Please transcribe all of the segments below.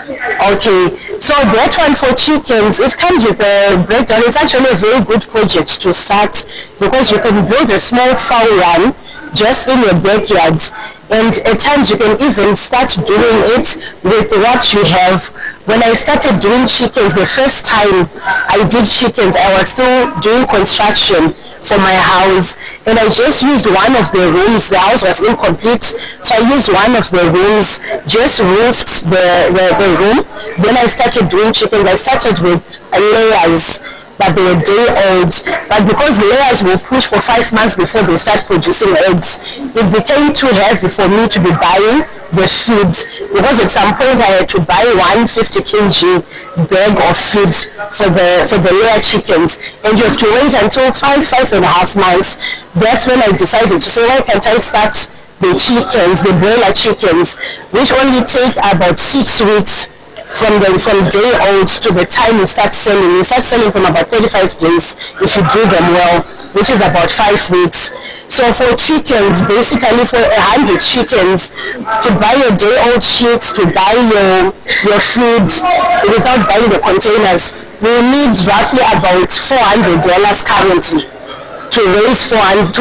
Okay, so that one for chickens, it comes with a breakdown. It's actually a very good project to start because you can build a small fowl run just in your backyard, and at times you can even start doing it with what you have. When I started doing chickens the first time I did chickens, I was still doing construction for my house, and I just used one of the rooms. The house was incomplete, so I used one of the rooms, just roofed the room. Then I started doing chickens. I started with layers, but they were day old. But because layers will push for 5 months before they start producing eggs, it became too heavy for me to be buying the feed, because at some point I had to buy 150 kg bag of feed for the layer chickens, and you have to wait until 5.5 months. That's when I decided to say, why can't I start the chickens, the broiler chickens, which only take about 6 weeks from day old to the time you start selling. You start selling from about 35 days if you do them well, which is about 5 weeks. So for chickens, basically for 100 chickens, to buy your day old chicks, to buy your food without buying the containers, we need roughly about $400 currently to raise 100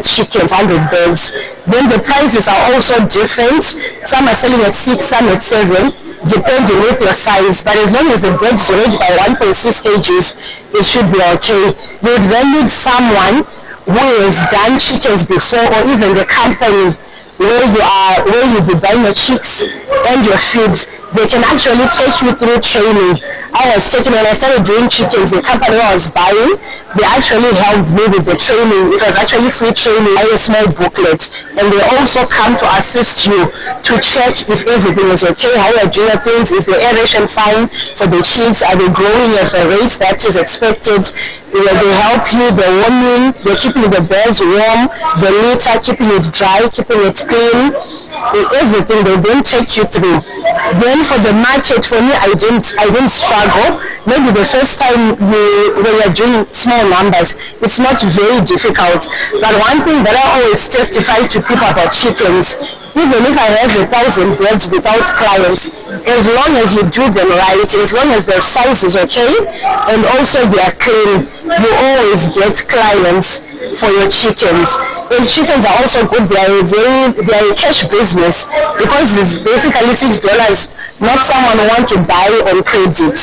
chickens, 100 birds. Then the prices are also different. Some are selling at 6, some at 7, depending with your size. But as long as the bird is already by 1.6 kgs, it should be okay. You would then need someone who has done chickens before, or even the company where you'll be buying your chicks and your feed. They can actually take you through training. When I started doing chickens, the company I was buying, they actually helped me with the training. It was actually free training. I had a small booklet, and they also come to assist you to check if everything is okay, how you're doing things, is the aeration fine for the chicks, are they growing at the rate that is expected. They help you, the warming, they're keeping the birds warm, the litter, keeping it dry, keeping it clean, everything they don't take you through. Then for the market, for me, I didn't struggle. Maybe the first time when you're doing small numbers, it's not very difficult. But one thing that I always testify to people about chickens, even if I have 1,000 birds without clients, as long as you do them right, as long as their size is okay, and also they are clean, you always get clients for your chickens. And chickens are also good. They are a cash business, because it's basically $6, not someone who want to buy on credit.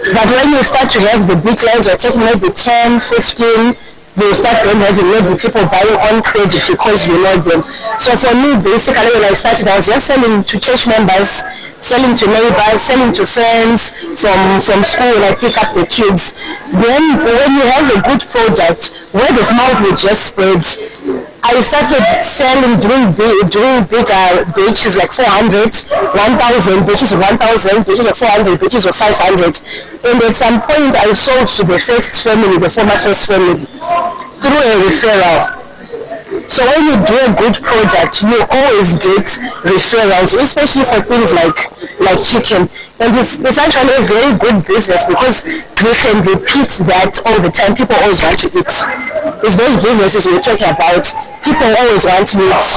But when you start to have the big clients, you're taking maybe 10, 15, you start having maybe people buying on credit because you know them. So for me, basically when I started, I was just selling to church members, selling to neighbors, selling to friends from school when I pick up the kids. Then when you have a good product, word of mouth will just spread. I started selling, doing bigger batches like 400, 1,000, batches of 1,000, batches of 400, batches of 500. And at some point I sold to the first family, the former first family, through a referral. So when you do a good product, you always get referrals, especially for things like chicken. And it's actually a very good business, because you can repeat that all the time. People always want to eat. It's those businesses we're talking about. People always want meat.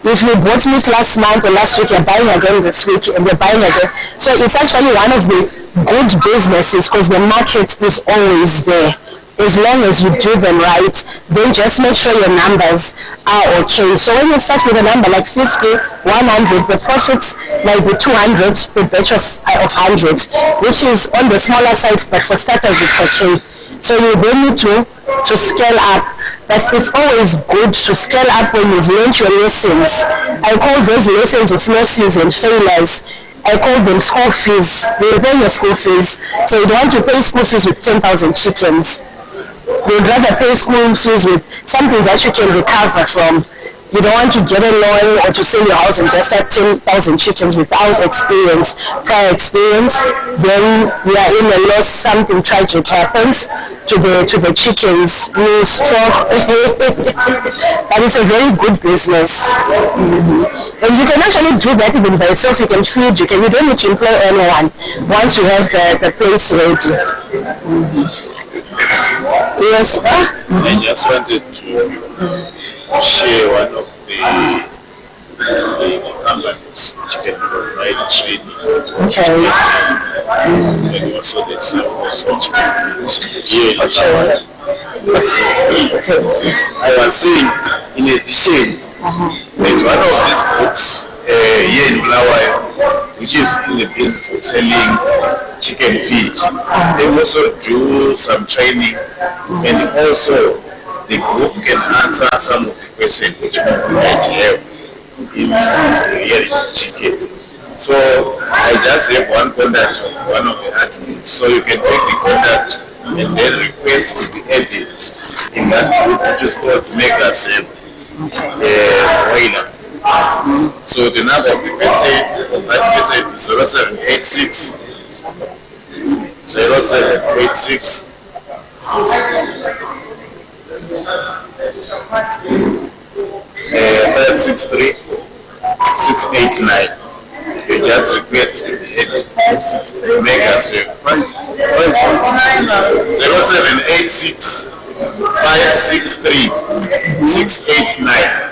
If you bought meat last month or last week, you're buying again this week, and you're buying again. So it's actually one of the good businesses, because the market is always there. As long as you do them right, then just make sure your numbers are okay. So when you start with a number like 50, 100, the profits might be 200 per batch of 100, which is on the smaller side, but for starters it's okay. So you then need to scale up. But it's always good to scale up when you've learned your lessons. I call those lessons of losses and failures. I call them school fees. You pay your school fees. So you don't want to pay school fees with 10,000 chickens. You'd rather pay school fees with something that you can recover from. You don't want to get a loan or to sell your house and just have 10,000 chickens without prior experience. Then you are in a loss, something tragic happens to the chickens. You stop. But it's a very good business. Mm-hmm. And you can actually do that even by yourself. You can feed, you don't need to employ anyone once you have the place ready. Mm-hmm. Yes. I just wanted to share one of the companies can provide training. Okay. And also the samples which here in Indaba. I was saying, in addition, there's one of these books here in Bulawayo, which is in the business of selling chicken feed. They also do some training, and also the group can answer some of the questions which people might have in hearing chicken. So I just have one contact of one of the admins, so you can take the contact and then request to be added in that group, which is called Mega Save Whaler. So the number of the person of that person is 0786 0786 563 689. You just request to be added. Mega Save 0786 563 689.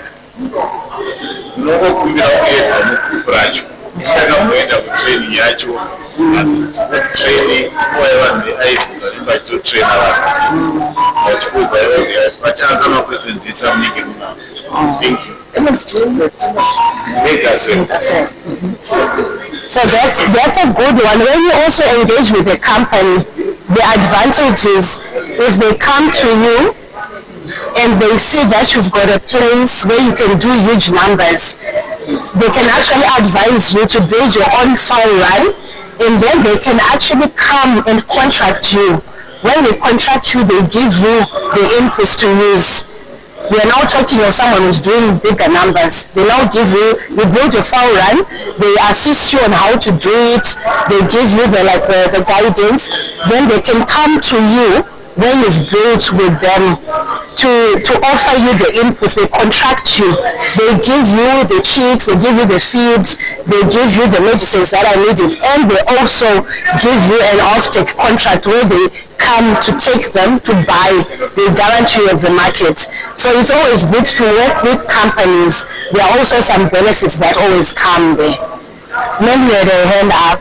Noko kumbira kuenda mugrupu racho kana kuenda kutraining yacho training vanhu veaibvunza vachizotraina vanhu vachibvunza vachaanza makwestions ese amunenge munavo. Thank you. So that's a good one. When you also engage with the company, the advantage is if they come to you and they see that you've got a place where you can do huge numbers, they can actually advise you to build your own fowl run, and then they can actually come and contract you. When they contract you, they give you the inputs to use. We are now talking of someone who's doing bigger numbers. They now give you build your fowl run, they assist you on how to do it, they give you the guidance, then they can come to you when you've built with them to offer you the inputs. They contract you, they give you the chicks, they give you the feeds, they give you the medicines that are needed, and they also give you an off-take contract where they come to take them to buy the guarantee of the market. So it's always good to work with companies. There are also some benefits that always come there. Maybe you had a hand up.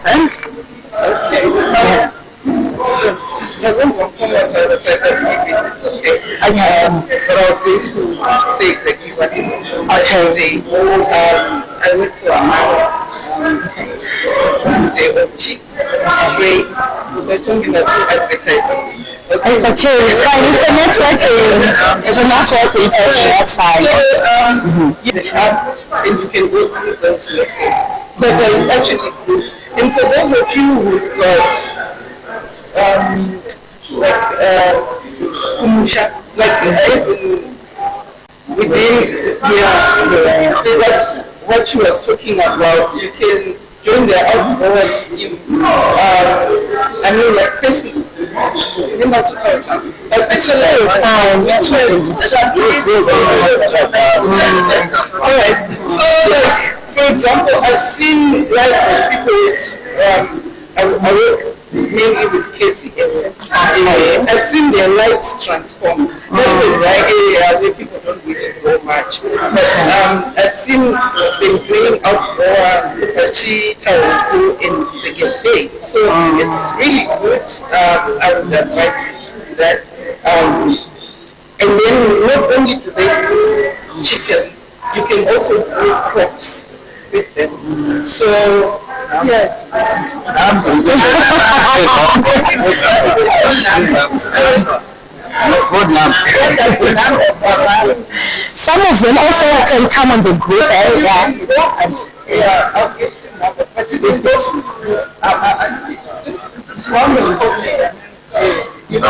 But I was going to say exactly what you were saying. I went to a they were cheap. They're talking about advertising. It's okay, it's fine. It's a networking. It's a networking session. That's fine. And you can go through those lessons. So it's actually good. And for those of you who've got kumusha, within that's what she was talking about. You can join the outdoor scheme. I mean, like Facebook. You know to call something. But actually, it's alright. So, for example, I've seen lives of people. I work mainly with kids again. I've seen their lives transform. That's a dry area where people don't really go much. But I've seen them doing outdoor Apache, Tarangu, and they get paid. So it's really good. I would advise you to do that. And then not only do they do chickens, you can also do crops with them. So yeah, some of them also can come on the group area. Yeah, I'll get you number. But you can just one minute. You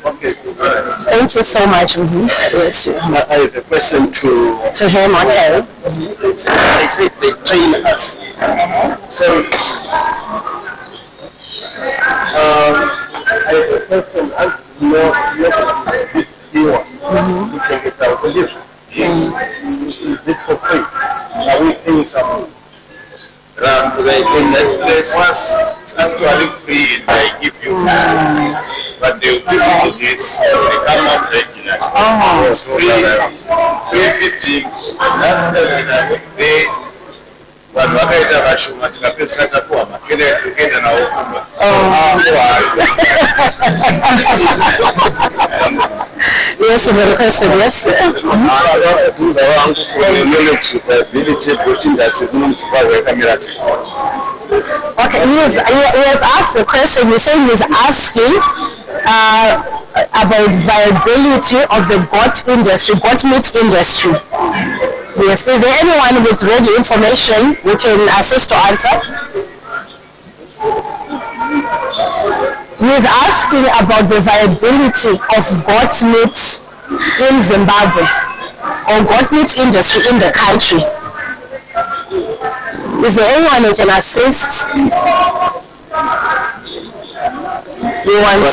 Okay. Thank you so much. Yes, I have a question to him. Okay. I said they train us. So, I have a question. You can get our position. Is it for free? Are we paying something? In that place, once it's actually free, they give you but they will give you this, they come up regularly. It's free fitting. They vanhu vakaita vashoma tikapedzisira tapuwa makenda ekuenda nawo kumba. Yes, very question, yes. Okay, he has asked a question. He's saying he's asking about viability of the goat meat industry. Yes, is there anyone with ready information who can assist to answer? He is asking about the viability of goat meat in Zimbabwe or goat meat industry in the country. Is there anyone who can assist? You want?